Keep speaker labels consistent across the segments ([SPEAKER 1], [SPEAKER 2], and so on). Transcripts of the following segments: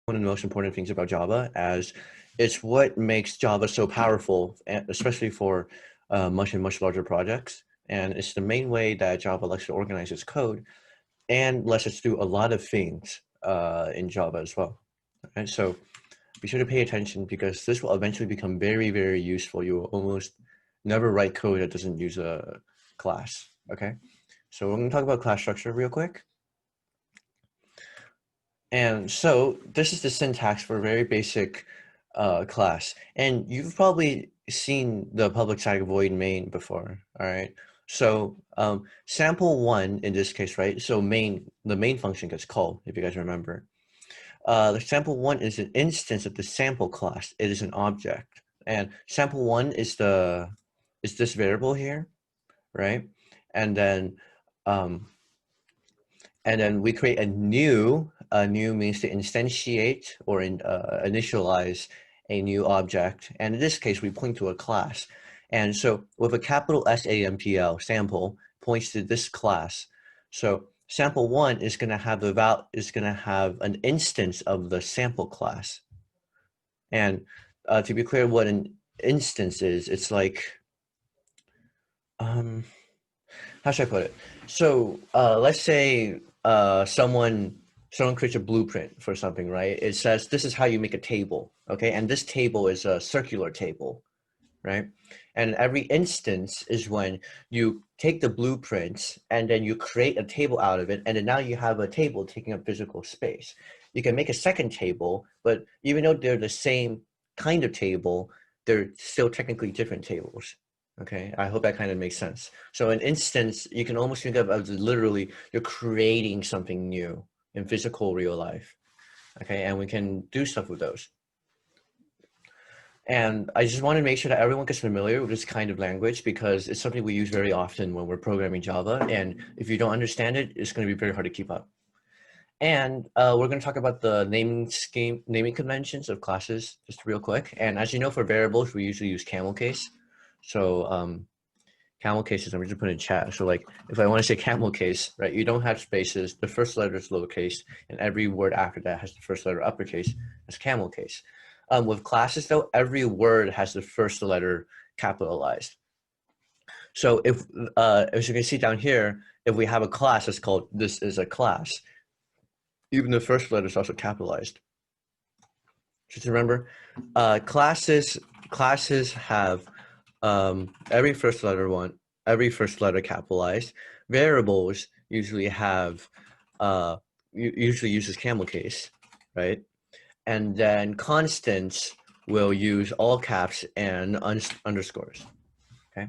[SPEAKER 1] one of the most important things about Java, as it's what makes Java so powerful, especially for much larger projects. And it's the main way that Java lets to organize its code and lets us do a lot of things in Java as well. And so be sure to pay attention because this will eventually become very useful. You will almost never write code that doesn't use a class, okay? So we're gonna talk about class structure real quick. And so this is the syntax for a very basic class. And you've probably seen the public static void main before, all right? So sample one in this case, right? So the main function gets called, if you guys remember. The sample one is an instance of the sample class. It is an object. And sample one is this variable here, right? And then we create a new means to instantiate or initialize a new object. And in this case, we point to a class. And so with a capital SAMPL, sample points to this class. So sample one is going to have an instance of the sample class. And to be clear, what an instance is, it's like, how should I put it? So let's say someone creates a blueprint for something, right? It says this is how you make a table, okay? And this table is a circular table, right? And every instance is when you take the blueprints and then you create a table out of it, and then now you have a table taking up physical space. You can make a second table, but even though they're the same kind of table, they're still technically different tables. Okay, I hope that kind of makes sense. So an instance, you can almost think of as literally you're creating something new in physical real life. Okay, and we can do stuff with those. And I just want to make sure that everyone gets familiar with this kind of language because it's something we use very often when we're programming Java. And if you don't understand it, it's going to be very hard to keep up. And we're going to talk about the naming conventions of classes just real quick. And as you know, for variables, we usually use camel case. So camel cases, I'm just putting in chat. So like, if I want to say camel case, right, you don't have spaces. The first letter is lowercase, and every word after that has the first letter uppercase. That's camel case. With classes, though, every word has the first letter capitalized. So if, as you can see down here, if we have a class that's called this is a class, even the first letter is also capitalized. Just remember, classes have every first letter capitalized. Variables usually have usually uses camel case, right? And then constants will use all caps and underscores, okay?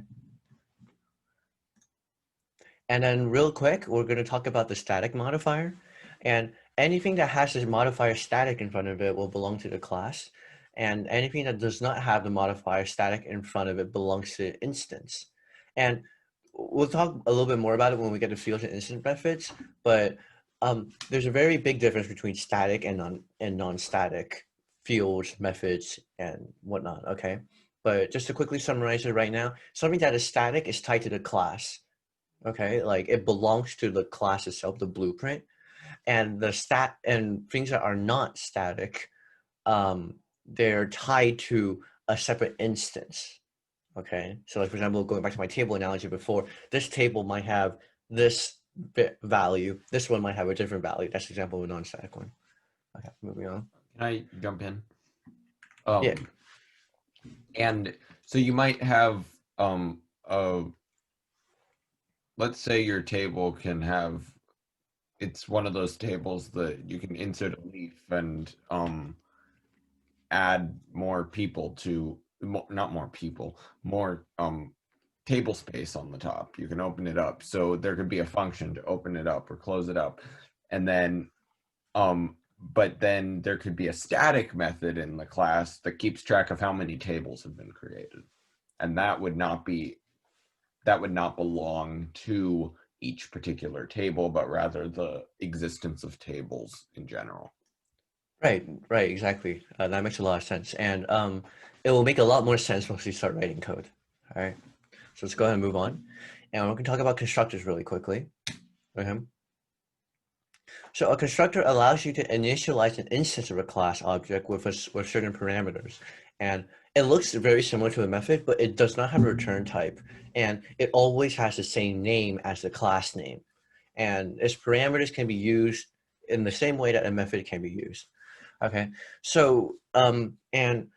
[SPEAKER 1] And then real quick, we're going to talk about the static modifier. And anything that has this modifier static in front of it will belong to the class. And anything that does not have the modifier static in front of it belongs to instance. And we'll talk a little bit more about it when we get to fields and instance methods, but there's a very big difference between static and non-static fields, methods, and whatnot, okay? But just to quickly summarize it right now, something that is static is tied to the class, okay? Like it belongs to the class itself, the blueprint, and things that are not static, they're tied to a separate instance, okay? So like, for example, going back to my table analogy before, this table might have this value, this one might have a different value. That's an example of a non-static one. Okay, moving on.
[SPEAKER 2] Can I jump in?
[SPEAKER 1] Yeah.
[SPEAKER 2] And so you might have, let's say your table can have, it's one of those tables that you can insert a leaf and add more people to, not more people, more table space on the top. You can open it up. So there could be a function to open it up or close it up. And then, but then there could be a static method in the class that keeps track of how many tables have been created. And that would not belong to each particular table, but rather the existence of tables in general.
[SPEAKER 1] Right, exactly. That makes a lot of sense. And it will make a lot more sense once we start writing code. All right, so let's go ahead and move on. And we're going to talk about constructors really quickly. Okay. So a constructor allows you to initialize an instance of a class object with with certain parameters. And it looks very similar to a method, but it does not have a return type. And it always has the same name as the class name. And its parameters can be used in the same way that a method can be used. Okay, so and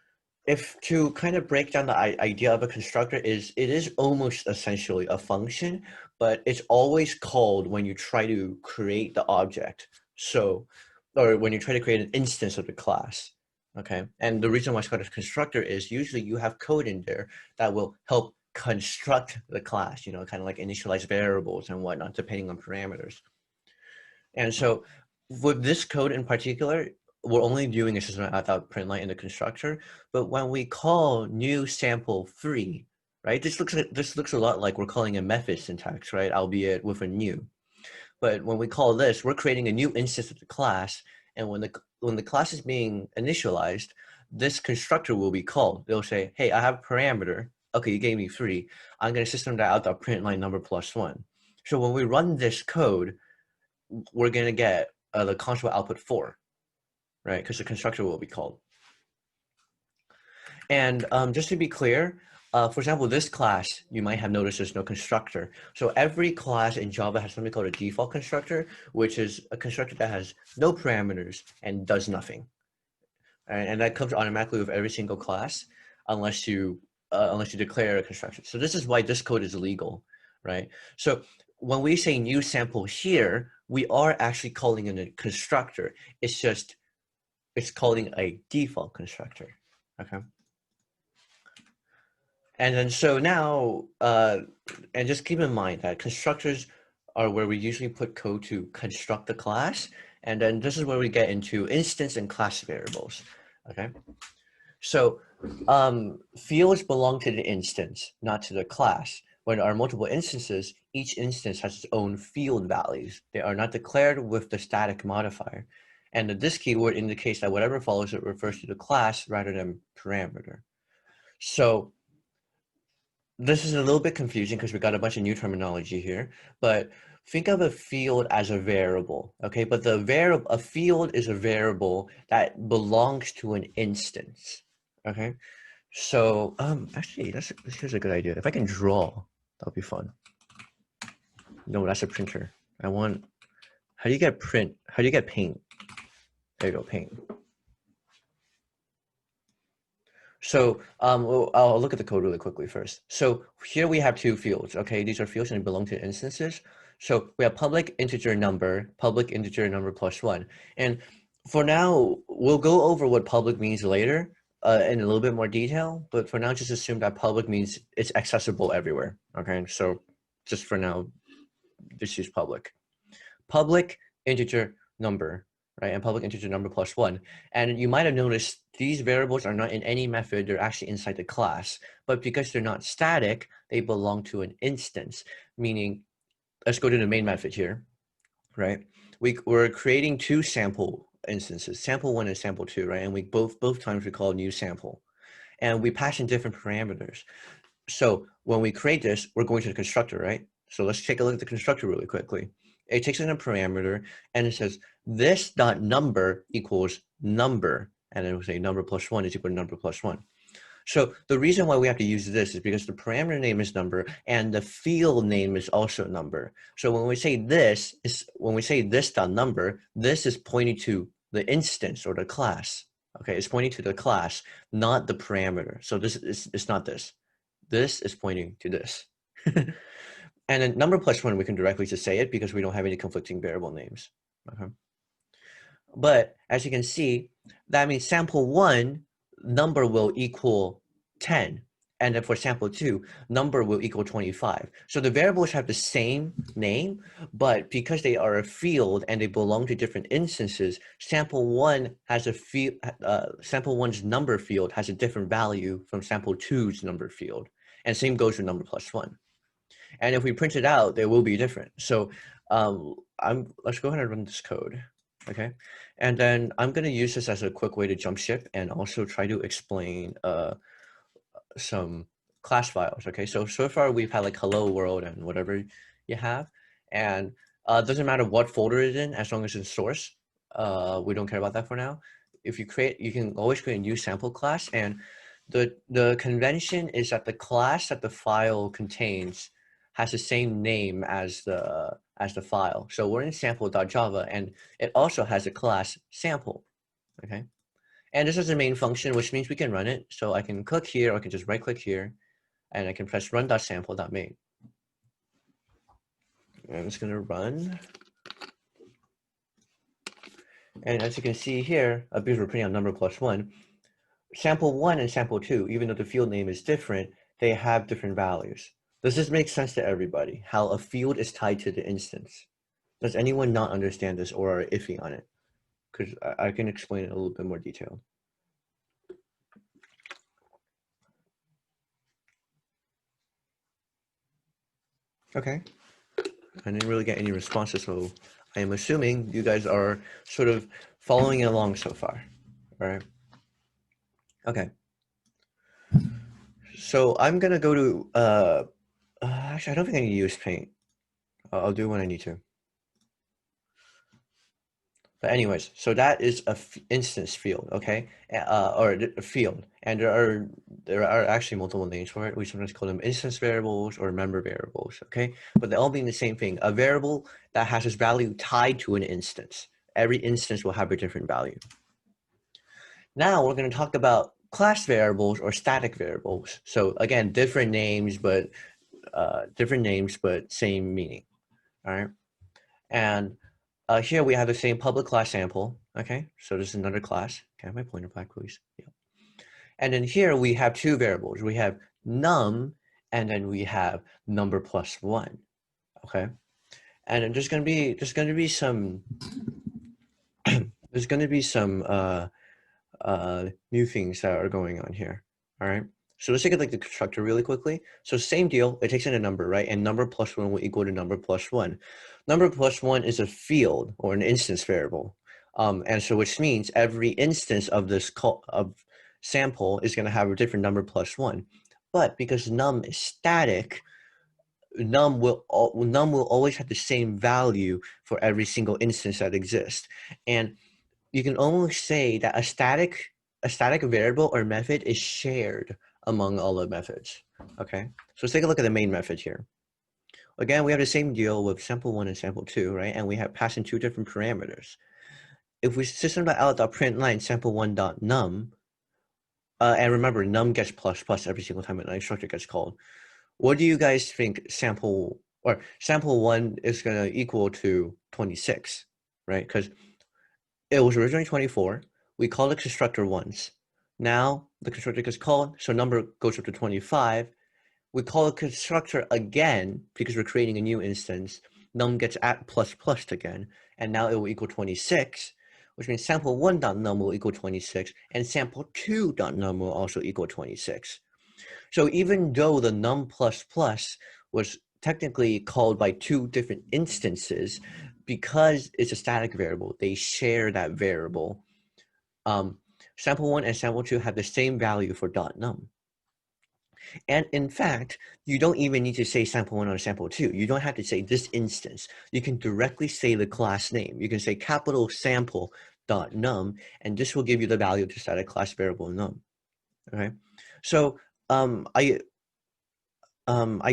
[SPEAKER 1] if to kind of break down the idea of a constructor is it is almost essentially a function, but it's always called when you try to create the object. So, or when you try to create an instance of the class. Okay, and the reason why it's called a constructor is usually you have code in there that will help construct the class, you know, kind of like initialize variables and whatnot, depending on parameters. And so with this code in particular, we're only doing a system out print line in the constructor, but when we call new sample free, right? This looks a lot like we're calling a method syntax, right? Albeit with a new. But when we call this, we're creating a new instance of the class, and when the class is being initialized, this constructor will be called. They'll say, hey, I have a parameter. Okay, you gave me free. I'm going to system that out print line number +1. So when we run this code, we're going to get the console output 4, right? Because the constructor will be called. And just to be clear, for example, this class, you might have noticed there's no constructor. So every class in Java has something called a default constructor, which is a constructor that has no parameters and does nothing. And that comes automatically with every single class, unless you declare a constructor. So this is why this code is illegal, right? So when we say new sample here, we are actually calling it a constructor. It's just, it's calling a default constructor, okay? And then so now, and just keep in mind that constructors are where we usually put code to construct the class. And then this is where we get into instance and class variables, okay? So fields belong to the instance, not to the class. When there are multiple instances, each instance has its own field values. They are not declared with the static modifier. And this keyword indicates that whatever follows it refers to the class rather than parameter. So this is a little bit confusing because we got a bunch of new terminology here, but think of a field as a variable, okay? But a field is a variable that belongs to an instance, okay? So actually, here's a good idea. If I can draw, that'll be fun. No, that's a printer. How do you get print? How do you get paint? There you go, paint. So I'll look at the code really quickly first. So here we have two fields, okay? These are fields and they belong to instances. So we have public integer number +1. And for now, we'll go over what public means later in a little bit more detail, but for now, just assume that public means it's accessible everywhere, okay? So just for now, just use public. Public integer number, right? And public integer number +1. And you might have noticed these variables are not in any method, they're actually inside the class. But because they're not static, they belong to an instance, meaning, let's go to the main method here, right? We're creating two sample instances, sample 1 and sample 2, right? And we both times we call new sample. And we pass in different parameters. So when we create this, we're going to the constructor, right? So let's take a look at the constructor really quickly. It takes in a parameter and it says this dot number equals number, and it will say number +1 is equal to number +1. So the reason why we have to use this is because the parameter name is number and the field name is also number. So when we say this dot number, this is pointing to the instance or the class. Okay, it's pointing to the class, not the parameter. So this is, it's not this. This is pointing to this. And then number +1, we can directly just say it because we don't have any conflicting variable names. Okay. But as you can see, that means sample 1, number will equal 10. And then for sample 2, number will equal 25. So the variables have the same name, but because they are a field and they belong to different instances, sample 1 has a field, sample 1's number field has a different value from sample 2's number field. And same goes with number +1. And if we print it out, they will be different. So let's go ahead and run this code, okay? And then I'm gonna use this as a quick way to jump ship and also try to explain some class files, okay? So far we've had like hello world and whatever you have. And Doesn't matter what folder it's in, as long as it's source. We don't care about that for now. If you create, you can always create a new sample class, and the convention is that the class that the file contains has the same name as the file. So we're in sample.java, and it also has a class sample. Okay, and this is the main function, which means we can run it. So I can click here, or I can just right click here, and I can press run.sample.main. And it's going to run. And as you can see here, because we're printing out number +1, sample 1 and sample 2, even though the field name is different, they have different values. Does this make sense to everybody, how a field is tied to the instance? Does anyone not understand this or are iffy on it? Because I can explain it a little bit more detailed. Okay. I didn't really get any responses, so I am assuming you guys are sort of following along so far. All right. Okay. So I'm gonna go to actually I don't think I need to use paint. I'll do when I need to. But anyways, so that is a instance field, okay, or a field, and there are actually multiple names for it. We sometimes call them instance variables or member variables, okay, but they all mean the same thing. A variable that has its value tied to an instance. Every instance will have a different value. Now we're going to talk about class variables or static variables. So again, different names, but same meaning. All right, and here we have the same public class sample. Okay, so this is another class. Can I have my pointer back, please? Yeah. And then here we have two variables. We have num, and then we have number +1. Okay, and then there's going to be some new things that are going on here. All right. So let's take it like the constructor really quickly. So same deal, it takes in a number, right? And number +1 will equal to number +1. Number +1 is a field or an instance variable. And so which means every instance of this sample is going to have a different number +1. But because num is static, num will always have the same value for every single instance that exists. And you can almost say that a static variable or method is shared among all the methods. Okay, so let's take a look at the main method here. Again, we have the same deal with sample 1 and sample 2, right? And we have passing two different parameters. If we system.out.println sample1.num, and remember, num gets ++ every single time an instructor gets called. What do you guys think sample 1 is going to equal to 26, right? Because it was originally 24. We called the constructor once. Now the constructor gets called, so number goes up to 25. We call the constructor again because we're creating a new instance. Num gets at ++ again, and now it will equal 26, which means sample1.num will equal 26, and sample2.num will also equal 26. So even though the num ++ was technically called by two different instances, because it's a static variable, they share that variable. Sample 1 and sample 2 have the same value for .num. And in fact, you don't even need to say sample 1 or sample 2. You don't have to say this instance. You can directly say the class name. You can say capital sample.num, and this will give you the value to static class variable num. Okay, so I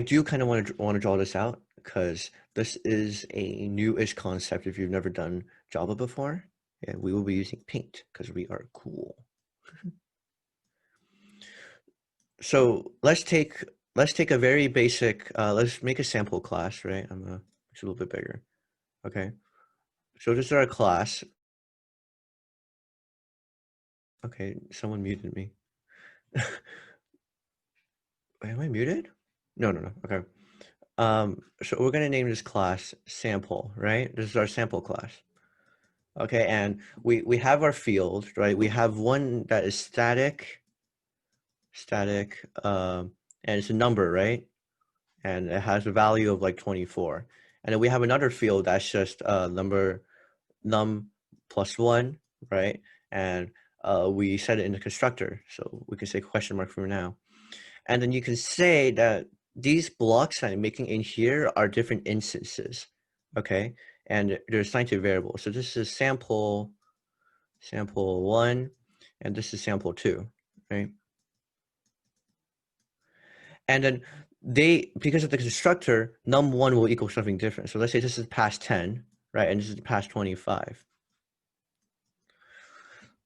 [SPEAKER 1] do kind of want to draw this out because this is a new-ish concept if you've never done Java before. And we will be using paint because we are cool. So let's take a very basic, let's make a sample class, right? I'm gonna make it a little bit bigger. Okay. So this is our class. Okay, someone muted me. Wait, am I muted? No. Okay. So we're gonna name this class sample, right? This is our sample class. Okay, and we have our field, right? We have one that is static, and it's a number, right? And it has a value of like 24. And then we have another field that's just number num +1, right? And we set it in the constructor, so we can say question mark for now. And then you can say that these blocks that I'm making in here are different instances, okay? And they're assigned to variables. So this is sample 1, and this is sample 2, right? And then because of the constructor, num1 will equal something different. So let's say this is past 10, right? And this is past 25.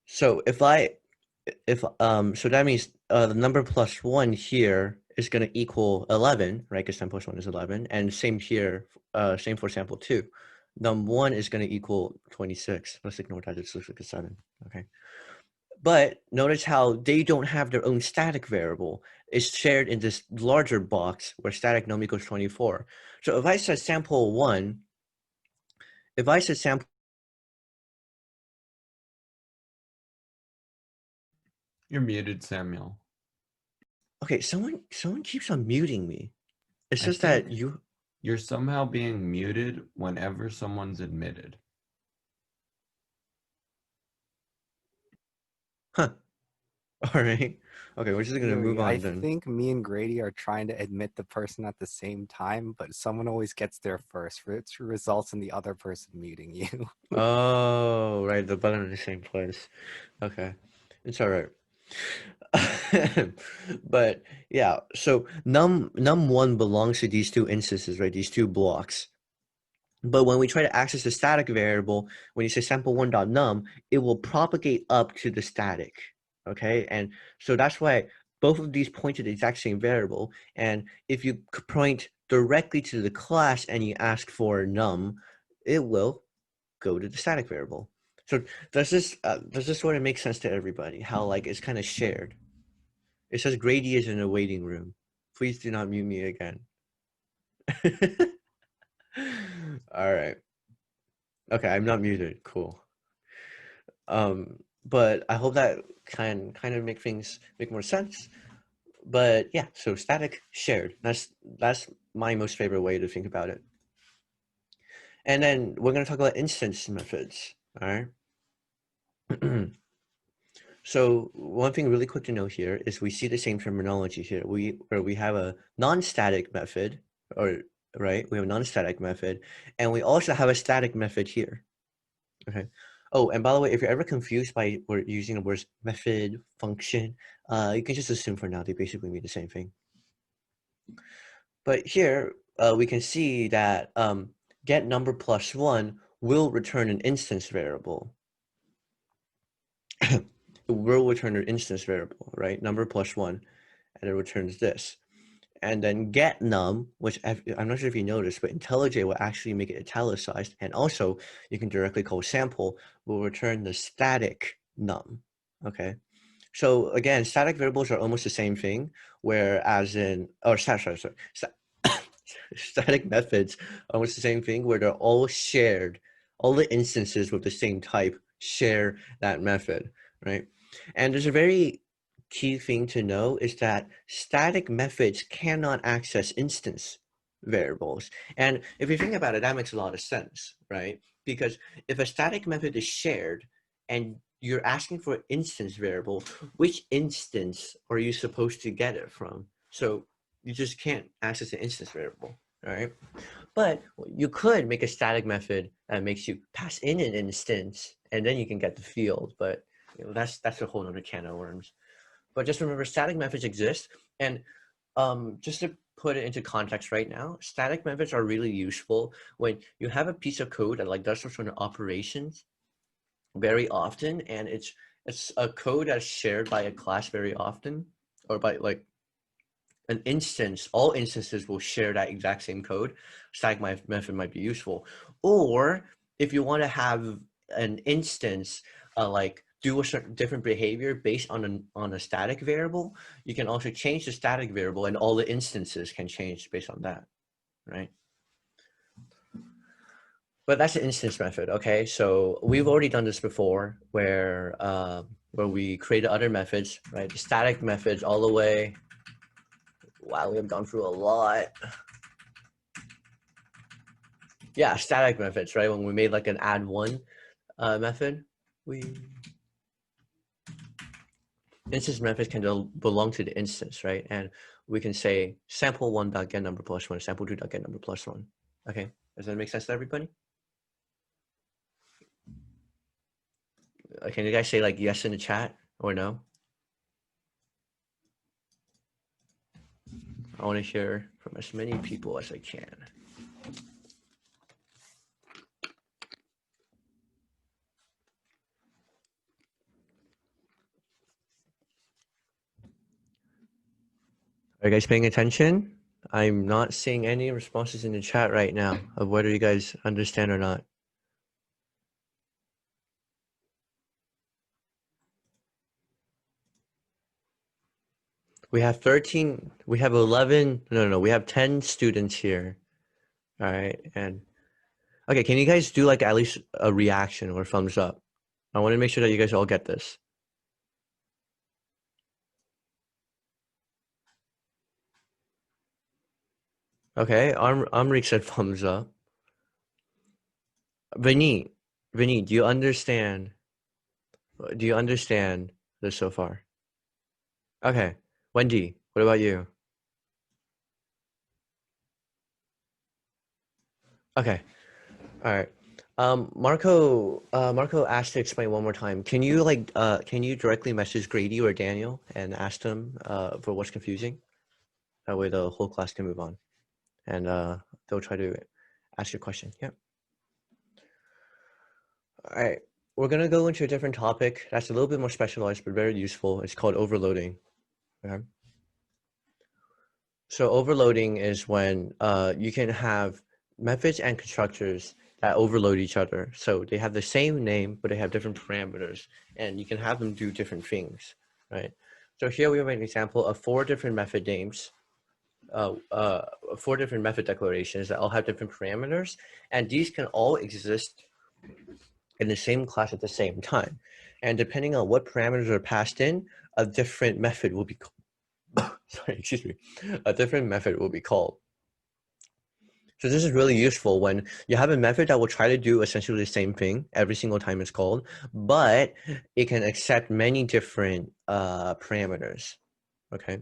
[SPEAKER 1] So so that means the number plus 1 here is going to equal 11, right? Because 10 plus 1 is 11. And same here, same for sample 2. Num1 is going to equal 26. Let's ignore that. It looks like a 7. Okay. But notice how they don't have their own static variable. It's shared in this larger box where static num equals 24. So if I said sample 1, if I said sample,
[SPEAKER 2] You're muted, Samuel.
[SPEAKER 1] okay, someone keeps on muting me. It's
[SPEAKER 2] I
[SPEAKER 1] just
[SPEAKER 2] think
[SPEAKER 1] that
[SPEAKER 2] you're somehow being muted whenever someone's admitted.
[SPEAKER 1] huh. All right. Okay, we're just gonna move on
[SPEAKER 3] I
[SPEAKER 1] then.
[SPEAKER 3] think me and Grady are trying to admit the person at the same time, but someone always gets there first, which results in the other person muting you.
[SPEAKER 1] Oh, right, the button in the same place. Okay, it's all right. But yeah, so num1 belongs to these two instances, right? These two blocks. But when we try to access the static variable, when you say sample1.num, it will propagate up to the static, okay? And so that's why both of these point to the exact same variable. And if you point directly to the class and you ask for num, it will go to the static variable. So does this sort of make sense to everybody? How like it's kind of shared. It says Grady is in a waiting room. Please do not mute me again. All right. Okay, I'm not muted. Cool. But I hope that kind of make more sense. But yeah, so static shared. That's my most favorite way to think about it. And then we're gonna talk about instance methods. All right. So one thing really quick to know here is we see the same terminology here. Where we have a non-static method, or right, we have a non-static method, and we also have a static method here. Okay. Oh, and by the way, if you're ever confused by we're using the words method, function, you can just assume for now they basically mean the same thing. But here we can see that get number plus 1 will return an instance variable. It will return an instance variable, right? Number plus 1, and it returns this. And then get num, which I'm not sure if you noticed, but IntelliJ will actually make it italicized. And also, you can directly call sample, will return the static num, okay? So again, static variables are almost the same thing, whereas static methods are almost the same thing, where they're all shared, all the instances with the same type share that method, right? And there's a very key thing to know is that static methods cannot access instance variables. And if you think about it, that makes a lot of sense, right? Because if a static method is shared and you're asking for an instance variable, which instance are you supposed to get it from? So you just can't access an instance variable, right? But you could make a static method that makes you pass in an instance and then you can get the field, but that's a whole other can of worms. But just remember, static methods exist. And just to put it into context right now, static methods are really useful when you have a piece of code that like does some sort of operations very often, and it's a code that's shared by a class very often, or by like an instance. All instances will share that exact same code. Static method might be useful. Or if you want to have an instance like do a certain different behavior based on a static variable, you can also change the static variable and all the instances can change based on that, right? But that's the instance method, okay? So we've already done this before where we created other methods, right? The static methods all the way. Wow, we have gone through a lot. Yeah, static methods, right? When we made like an add one method, instance methods can belong to the instance, right? And we can say sample1.getNumber+1, sample2.getNumber+1. Okay, Does that make sense to everybody? Can you guys say like yes in the chat or no? I want to hear from as many people as I can. Are you guys paying attention? I'm not seeing any responses in the chat right now of whether you guys understand or not. We have 13, we have 11, no, we have 10 students here. All right, and okay, can you guys do like at least a reaction or thumbs up? I want to make sure that you guys all get this. Okay, Amrik said thumbs up. Vinny, do you understand? Do you understand this so far? Okay, Wendy, what about you? Okay, all right. Marco asked to explain one more time. Can you can you directly message Grady or Daniel and ask them for what's confusing? That way the whole class can move on, and they'll try to ask your question. Yeah. All right, we're gonna go into a different topic that's a little bit more specialized but very useful. It's called overloading. Okay. So overloading is when you can have methods and constructors that overload each other. So they have the same name, but they have different parameters, and you can have them do different things, right? So here we have an example of 4 different method names, 4 different method declarations that all have different parameters, and these can all exist in the same class at the same time. And depending on what parameters are passed in, a different method will be sorry, excuse me, a different method will be called. So this is really useful when you have a method that will try to do essentially the same thing every single time it's called, but it can accept many different parameters, okay?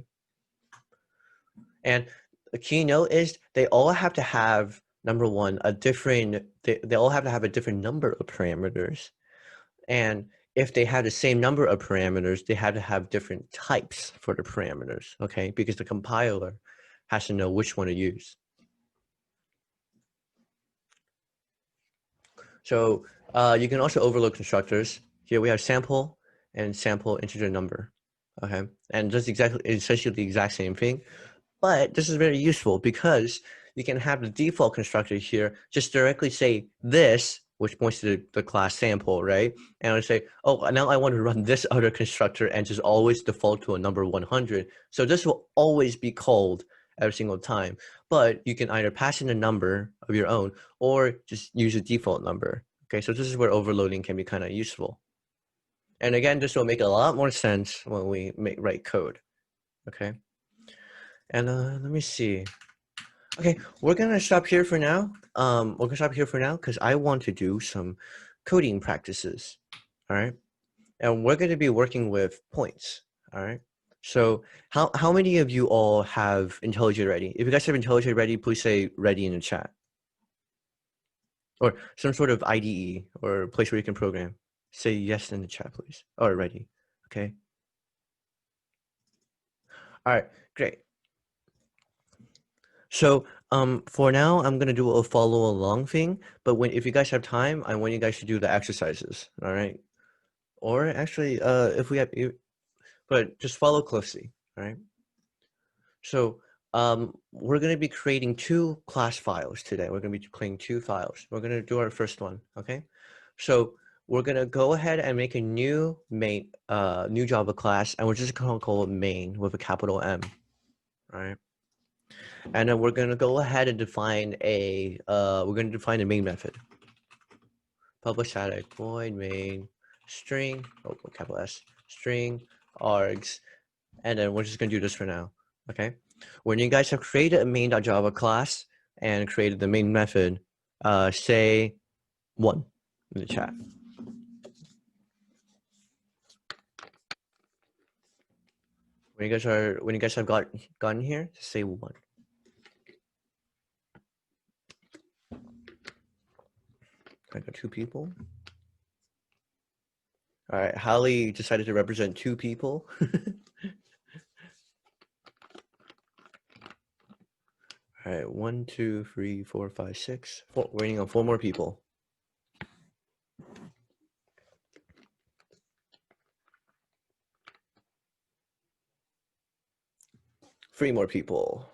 [SPEAKER 1] And the key note is they all have to have, number one, they all have to have a different number of parameters. And if they have the same number of parameters, they have to have different types for the parameters, okay? Because the compiler has to know which one to use. So you can also overload constructors. Here we have sample and sample integer number, okay? And just essentially the exact same thing. But this is very useful because you can have the default constructor here just directly say this, which points to the class sample, right? And I say, oh, now I want to run this other constructor and just always default to a number 100. So this will always be called every single time. But you can either pass in a number of your own or just use a default number. Okay, so this is where overloading can be kind of useful. And again, this will make a lot more sense when we write code. Okay. And let me see. Okay, we're gonna stop here for now. We're gonna stop here for now because I want to do some coding practices. All right, and we're going to be working with points. All right. So how many of you all have IntelliJ ready? If you guys have IntelliJ ready, please say ready in the chat. Or some sort of IDE or place where you can program. Say yes in the chat, please. Or ready. Okay. All right, great. So for now, I'm gonna do a follow along thing, but if you guys have time, I want you guys to do the exercises, all right? Or actually, if we have, but just follow closely, all right? So we're gonna be creating 2 class files today. We're gonna be creating 2 files. We're gonna do our first one, okay? So we're gonna go ahead and make a new new Java class, and we're just gonna call it main with a capital M, all right? And then we're going to go ahead and define a main method. Public static void main string, capital S, string args, and then we're just going to do this for now, okay? When you guys have created a main.java class and created the main method, say 1 in the chat. When you guys have gotten here, say 1. 2 people. All right, Holly decided to represent 2 people. All right, 1, 2, 3, 4, 5, 6. Waiting on 4 more people. Three more people.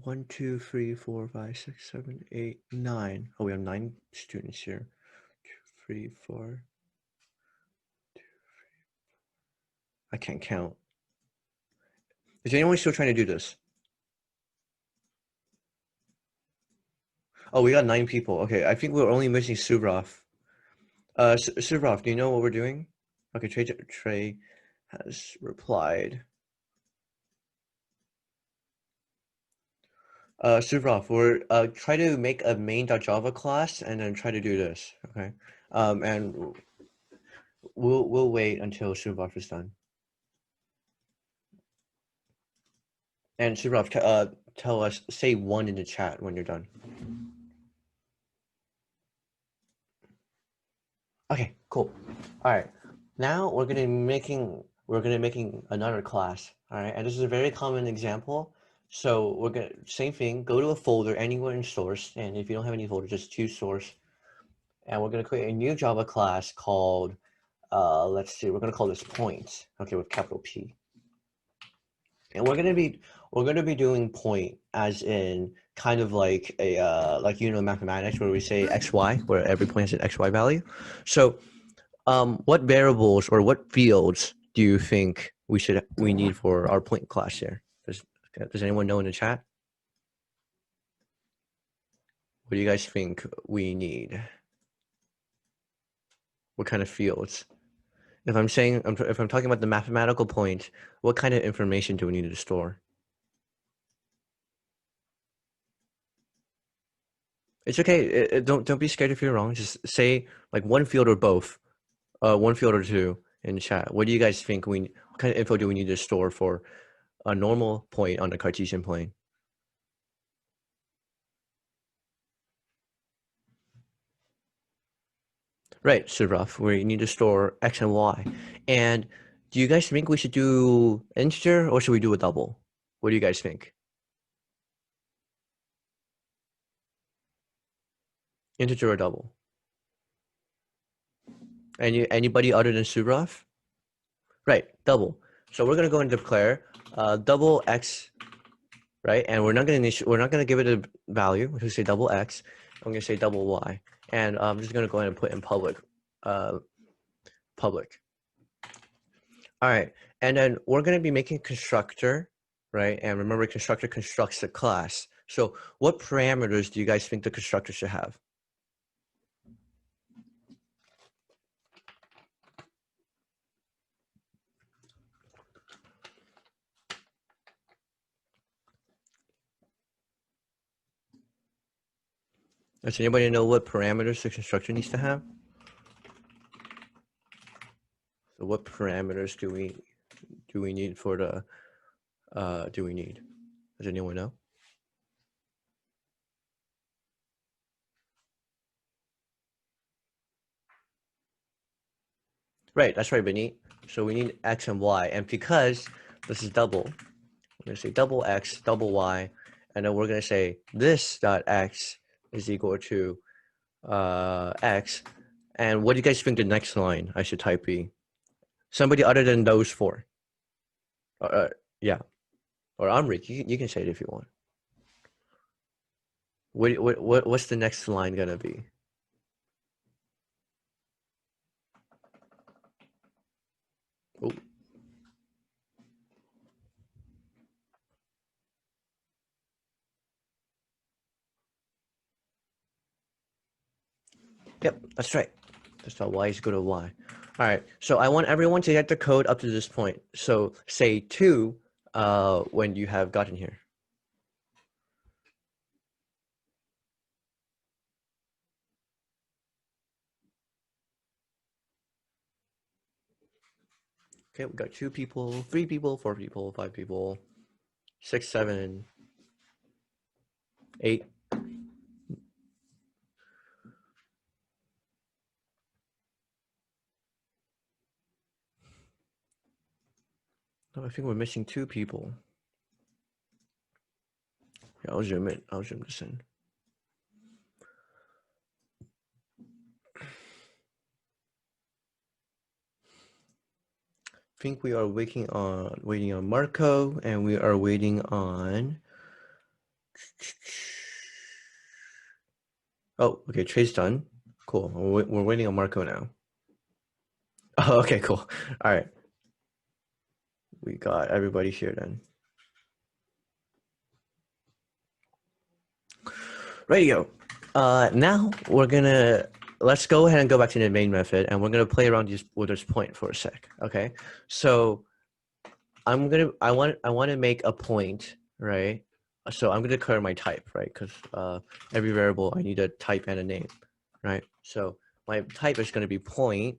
[SPEAKER 1] One, 2, 3, 4, 5, 6, 7, 8, 9. Oh, we have 9 students here. 2, 3, 4. I can't count. Is anyone still trying to do this? Oh, we got 9 people. Okay, I think we're only missing Suvrov. Suvrov, do you know what we're doing? Okay, Trey has replied. Suvrov, we're try to make a main.java class and then try to do this. Okay, and we'll wait until Suvrov is done. And Suvrov, tell us, say 1 in the chat when you're done. Okay, cool. All right, now we're gonna be making another class. All right, and this is a very common example. So we're gonna same thing. Go to a folder anywhere in source, and if you don't have any folder, just choose source. And we're gonna create a new Java class called let's see, we're gonna call this point. Okay, with capital P. And we're gonna be doing point as in kind of like a mathematics where we say xy, where every point has an xy value. So what variables or what fields do you think we need for our point class here? Does anyone know in the chat? What do you guys think we need? What kind of fields? If I'm talking about the mathematical point, what kind of information do we need to store? It's okay. Don't be scared if you're wrong. Just say like one field or both, 1 field or 2 in the chat. What do you guys think what kind of info do we need to store for a normal point on the Cartesian plane? Right, Suvrov, we need to store x and y. And do you guys think we should do integer or should we do a double? What do you guys think? Integer or double? Anybody other than Suvrov? Right, double. So we're gonna go and declare double x, right? And we're not gonna give it a value. We're gonna say double x. I'm gonna say double y, and I'm just gonna go ahead and put in public. Public. All right, and then we're gonna be making constructor, right? And remember, constructor constructs the class. So what parameters do you guys think the constructor should have? Does anybody know what parameters the constructor needs to have? So what parameters do we need for the Does anyone know? Right, that's right, Benny. So we need x and y, and because this is double, we're gonna say double x, double y, and then we're gonna say this dot x is equal to x. And what do you guys think the next line I should type be? Somebody other than those 4. Yeah, or Amrik, you can say it if you want. What's the next line gonna be? Oh. Yep, that's right. That's how y is equal to y. All right, so I want everyone to get the code up to this point. So say 2 when you have gotten here. Okay, we got 2 people, 3 people, 4 people, 5 people, 6, 7, 8. No, I think we're missing 2 people. Yeah, I'll zoom it. I'll zoom this in. I think we are waiting on Marco, and we are waiting on. Oh, okay, Trey's done. Cool. We're waiting on Marco now. Oh, okay, cool. All right. We got everybody here then. Radio. Now let's go ahead and go back to the main method, and we're gonna play around with this point for a sec. Okay. So I want to make a point, right? So I'm gonna declare my type, right? Because every variable I need a type and a name, right? So my type is gonna be point,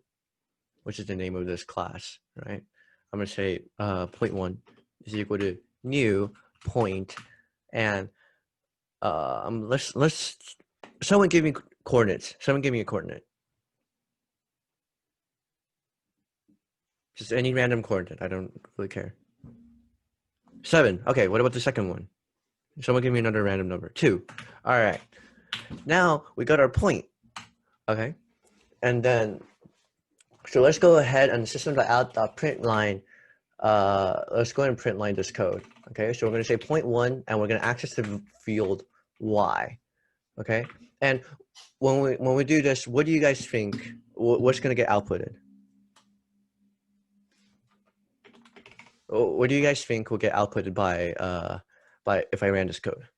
[SPEAKER 1] which is the name of this class, right? I'm gonna say point1 is equal to new point, and let's someone give me coordinates. Someone give me a coordinate. Just any random coordinate. I don't really care. 7. Okay, what about the second one? Someone give me another random number. 2. All right. Now we got our point. Okay. And then, so let's go ahead and system.out.print line. Let's go ahead and print line this code. Okay. So we're going to say point1, and we're going to access the field y. Okay. And when we do this, what do you guys think? What's going to get outputted? What do you guys think will get outputted by if I ran this code?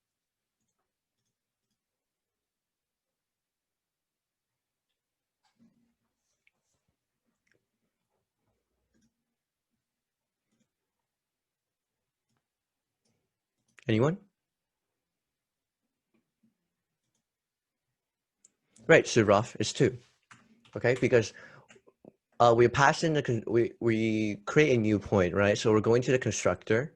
[SPEAKER 1] Anyone? Right, so rough is 2. Okay, because we pass in we create a new point, right? So we're going to the constructor,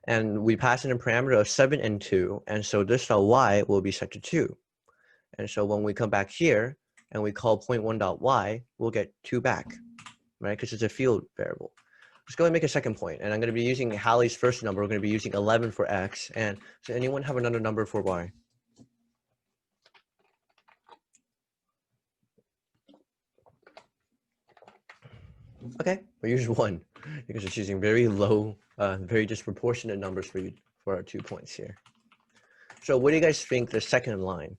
[SPEAKER 1] and we pass in a parameter of 7 and 2, and so this y will be set to 2. And so when we come back here and we call point1.y, we'll get 2 back, right? Because it's a field variable. Let's go and make a second point, and I'm going to be using Hallie's first number. We're going to be using 11 for x, and does anyone have another number for y? Okay, we use 1 because it's using very low, very disproportionate numbers for our 2 points here. So what do you guys think the second line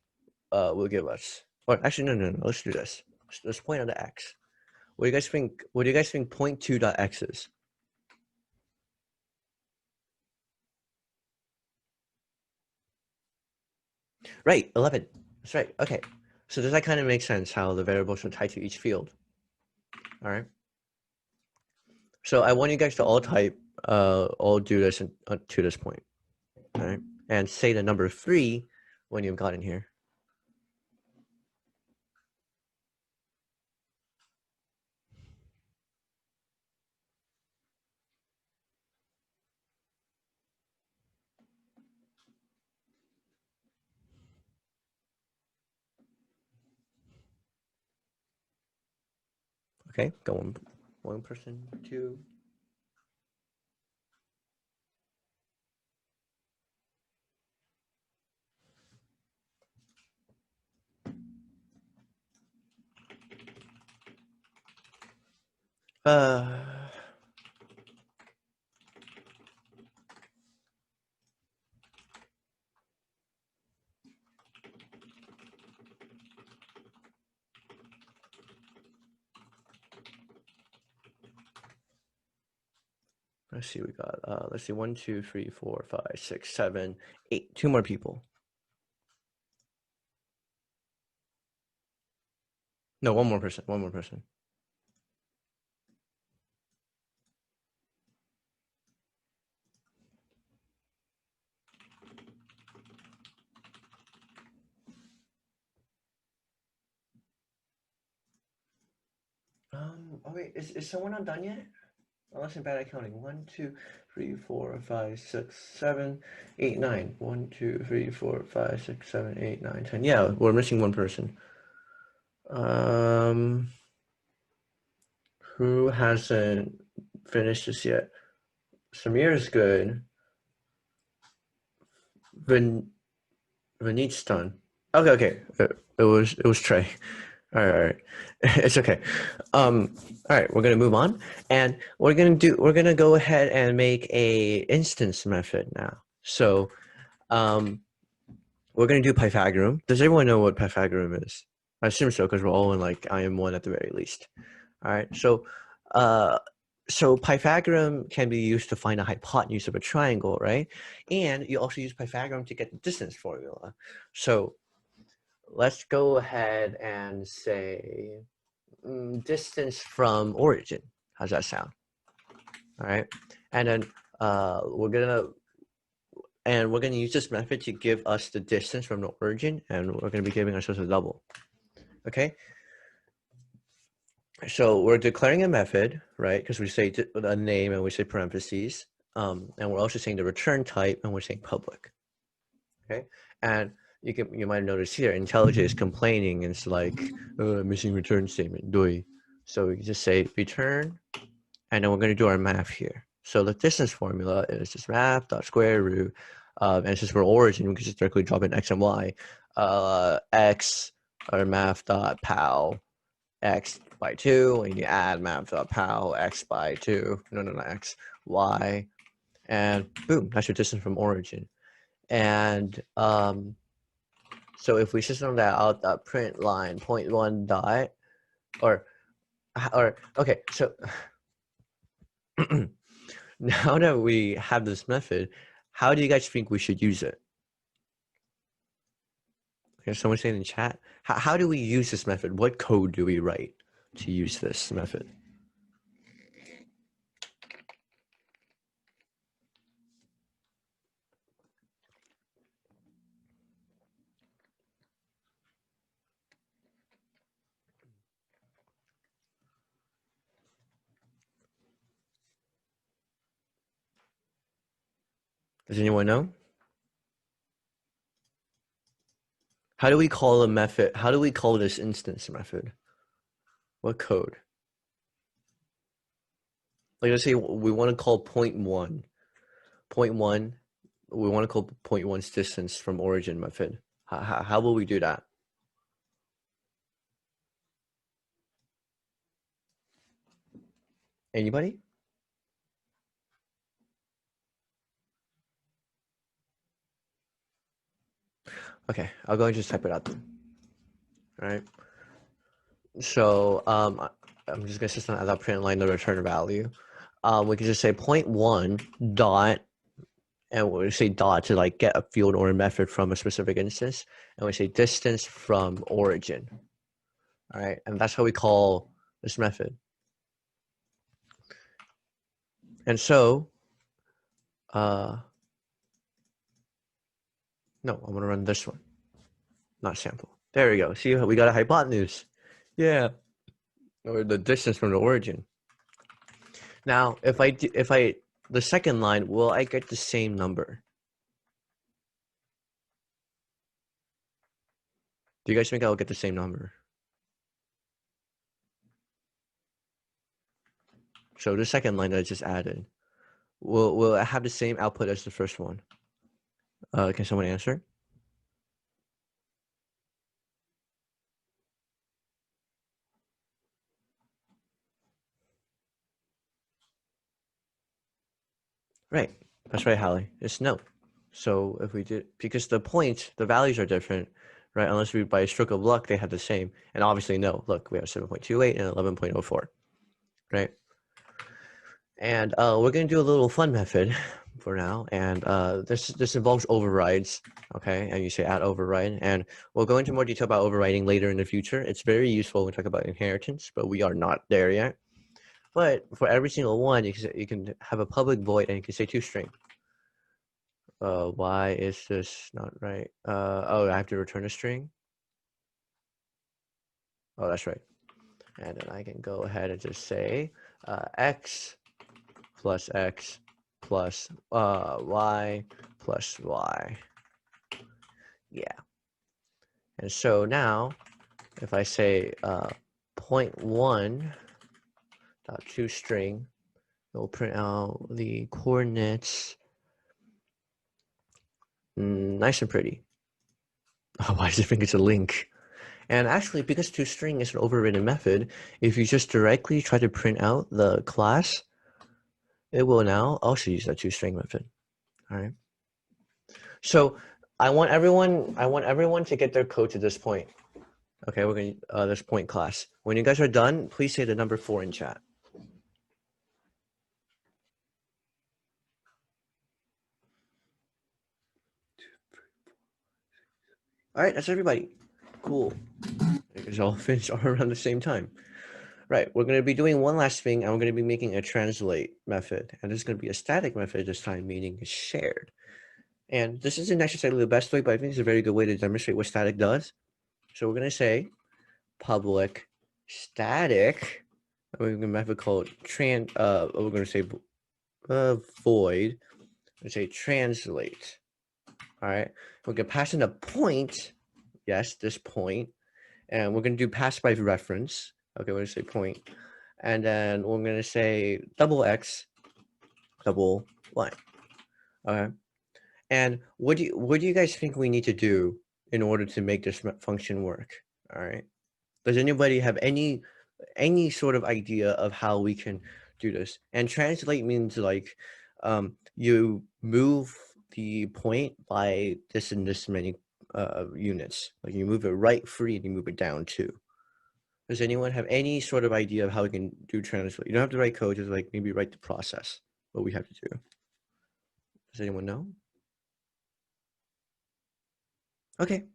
[SPEAKER 1] will give us? Or actually, no. Let's do this. Let's point on the x. What do you guys think? What do you guys think point2.x is? Right, 11. That's right. Okay. So does that kind of make sense how the variables are tied to each field? All right. So I want you guys to all do this to this point. All right. And say the number 3 when you've gotten here. Okay, go one person, 2. Let's see, we got let's see, 1, 2, 3, 4, 5, 6, 7, 8. 2 more people. No, one more person. One more person. Oh wait, is someone not done yet? Unless in bad accounting. 1, 2, 3, 4, 5, 6, 7, 8, 9. 1, 2, 3, 4, 5, 6, 7, 8, 9, 10. Yeah, we're missing one person. Who hasn't finished this yet? Samir is good. Vanit's done. Okay. It was Trey. All right. It's okay. All right, we're gonna move on, and we're gonna go ahead and make a instance method now. So, we're gonna do Pythagorean. Does everyone know what Pythagorean is? I assume so because we're all in like IM1 at the very least. All right. So Pythagorean can be used to find a hypotenuse of a triangle, right? And you also use Pythagorean to get the distance formula. So let's go ahead and say distance from origin. How's that sound? All right. And then we're gonna use this method to give us the distance from the origin, and we're gonna be giving ourselves a double. Okay. So we're declaring a method, right? Because we say a name and we say parentheses, and we're also saying the return type and we're saying public. Okay, and you might notice here, IntelliJ is complaining. And it's like missing return statement. Doi. So we just say return, and then we're going to do our math here. So the distance formula is just math dot square root, and since we're origin, we can just directly drop in x and y. X or math dot pow x by 2, and you add math dot pow x by 2. No, x, y, and boom, that's your distance from origin. And so if we system that out, that print line 0.1 dot, or okay, so now that we have this method, how do you guys think we should use it? Okay, someone say in the chat, how do we use this method? What code do we write to use this method? Does anyone know? How do we call a method? How do we call this instance method? What code? Like, let's say we want to call 0.1. 0.1, we want to call 0.1's distance from origin method. How will we do that? Anybody? Okay, I'll go and just type it out then. All right. So I'm just gonna system as a print line the return value. We can just say 0.1 dot, and we say dot to like get a field or a method from a specific instance, and we say distance from origin. All right, and that's how we call this method. And so, no, I'm gonna run this one, not sample. There we go. See, we got a hypotenuse. Yeah, or the distance from the origin. Now, if the second line, will I get the same number? Do you guys think I'll get the same number? So the second line that I just added, will it have the same output as the first one? Can someone answer? Right. That's right, Hallie. It's no. So if we did, because the points, the values are different, right? Unless we, by a stroke of luck, they have the same. And obviously, no. Look, we have 7.28 and 11.04, right? And we're going to do a little fun method for now. And this involves overrides, okay? And you say add override. And we'll go into more detail about overriding later in the future. It's very useful when we talk about inheritance, but we are not there yet. But for every single one, you can have a public void and you can say toString. Why is this not right? Oh, I have to return a string. Oh, that's right. And then I can go ahead and just say x plus x plus y plus y. Yeah. And so now, if I say 0.1 dot toString, it will print out the coordinates nice and pretty. Oh, why does it think it's a link? And actually, because toString is an overridden method, if you just directly try to print out the class, it will now also use that toString method. All right. So I want everyone to get their code to this point. Okay, we're gonna this point class. When you guys are done, please say the number 4 in chat. All right, that's everybody. Cool. It's all finished all around the same time. Right, we're going to be doing one last thing, and we're going to be making a translate method. And this is going to be a static method this time, meaning it's shared. And this isn't necessarily the best way, but I think it's a very good way to demonstrate what static does. So we're going to say public static. We're going to method called we're going to say void. We're going to say translate. All right, we're going to pass in a point. Yes, this point. And we're going to do pass by reference. Okay, we're going to say point. And then we're going to say double x, double y. Okay. And what do you guys think we need to do in order to make this function work? All right. Does anybody have any sort of idea of how we can do this? And translate means like you move the point by this and this many units. Like you move it right 3 and you move it down 2. Does anyone have any sort of idea of how we can do translate? You don't have to write code, just like maybe write the process, what we have to do. Does anyone know? Okay,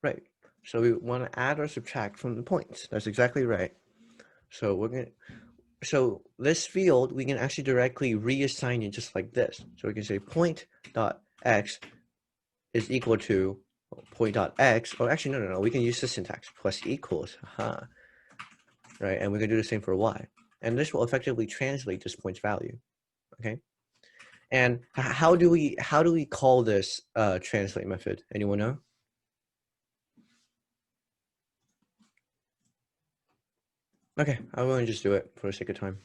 [SPEAKER 1] right. So we want to add or subtract from the points. That's exactly right. So so this field, we can actually directly reassign it just like this. So we can say point dot x is equal to point dot x, or actually, no. We can use the syntax, plus equals, right? And we can do the same for y. And this will effectively translate this point's value, okay? And how do we call this translate method? Anyone know? Okay, I'm going to just do it for the sake of time.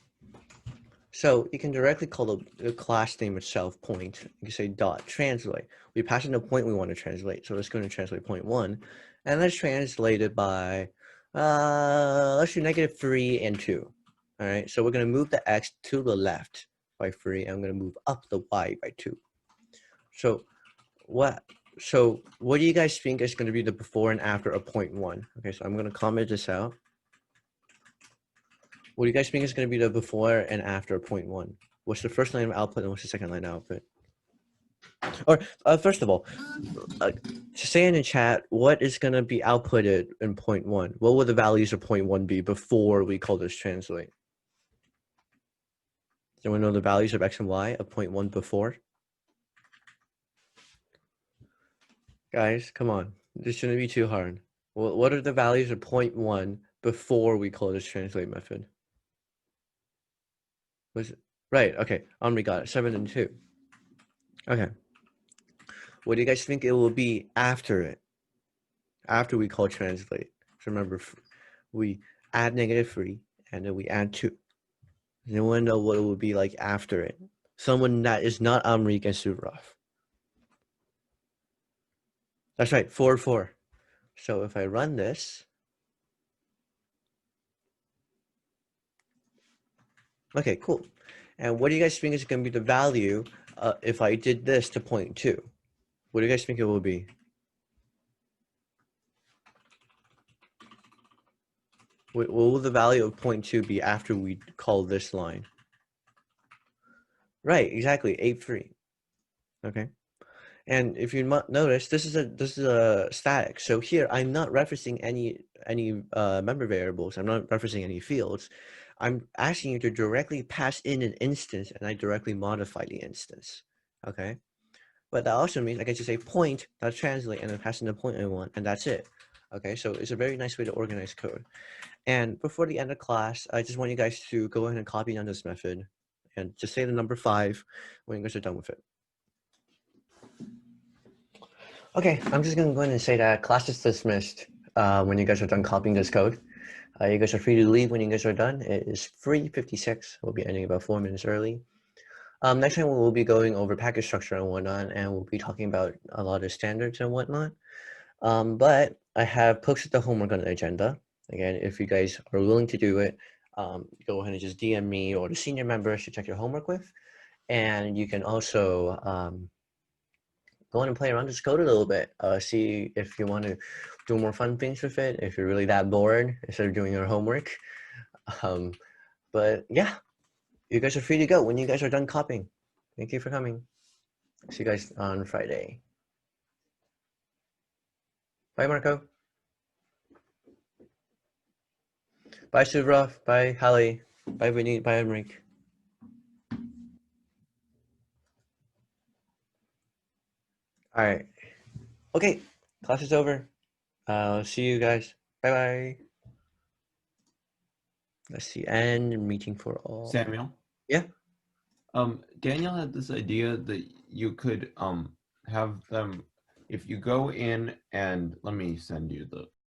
[SPEAKER 1] So you can directly call the class name itself point. You can say dot translate. We pass in the point we want to translate. So let's go to translate point 1, and let's translate it by let's do -3 and 2. All right. So we're going to move the x to the left by 3, and I'm going to move up the y by 2. So what do you guys think is going to be the before and after of point 1? Okay, so I'm going to comment this out. What do you guys think is going to be the before and after point 1? What's the first line of output and what's the second line of output? Or first of all, say in the chat, what is going to be outputted in point 1? What will the values of point 1 be before we call this translate? Does anyone know the values of x and y of point 1 before? Guys, come on. This shouldn't be too hard. What are the values of point 1 before we call this translate method? Was it? Right, okay. Omri got it. 7 and 2. Okay. What do you guys think it will be after it? After we call translate. So remember, we add -3 and then we add 2. Does anyone know what it would be like after it? Someone that is not Amrik and Suvarov. That's right, 4, 4. So if I run this, okay, cool. And what do you guys think is going to be the value if I did this to point 2? What do you guys think it will be? What will the value of point 2 be after we call this line? Right, exactly, 8, 3. Okay. And if you notice, this is a static. So here I'm not referencing any member variables. I'm not referencing any fields. I'm asking you to directly pass in an instance, and I directly modify the instance. Okay. But that also means I can just say point, that's translate, and then pass in the point I want, and that's it. Okay. So it's a very nice way to organize code. And before the end of class, I just want you guys to go ahead and copy on this method and just say the number 5 when you guys are done with it. Okay, I'm just going to go ahead and say that class is dismissed when you guys are done copying this code. You guys are free to leave when you guys are done. It is 3:56. We'll be ending about 4 minutes early. Next time we'll be going over package structure and whatnot, and we'll be talking about a lot of standards and whatnot. But I have posted the homework on the agenda. Again, if you guys are willing to do it, go ahead and just DM me or the senior members to check your homework with. And you can also go on and play around this code a little bit. See if you want to do more fun things with it, if you're really that bored instead of doing your homework. But yeah, you guys are free to go when you guys are done copying. Thank you for coming. See you guys on Friday. Bye, Marco. Bye, Suvrov. Bye, Hallie. Bye, Vinny. Bye, Emric. All right. Okay, class is over. See you guys. Bye-bye. Let's see. End meeting for all.
[SPEAKER 2] Samuel?
[SPEAKER 1] Yeah?
[SPEAKER 2] Daniel had this idea that you could have them, if you go in and let me send you the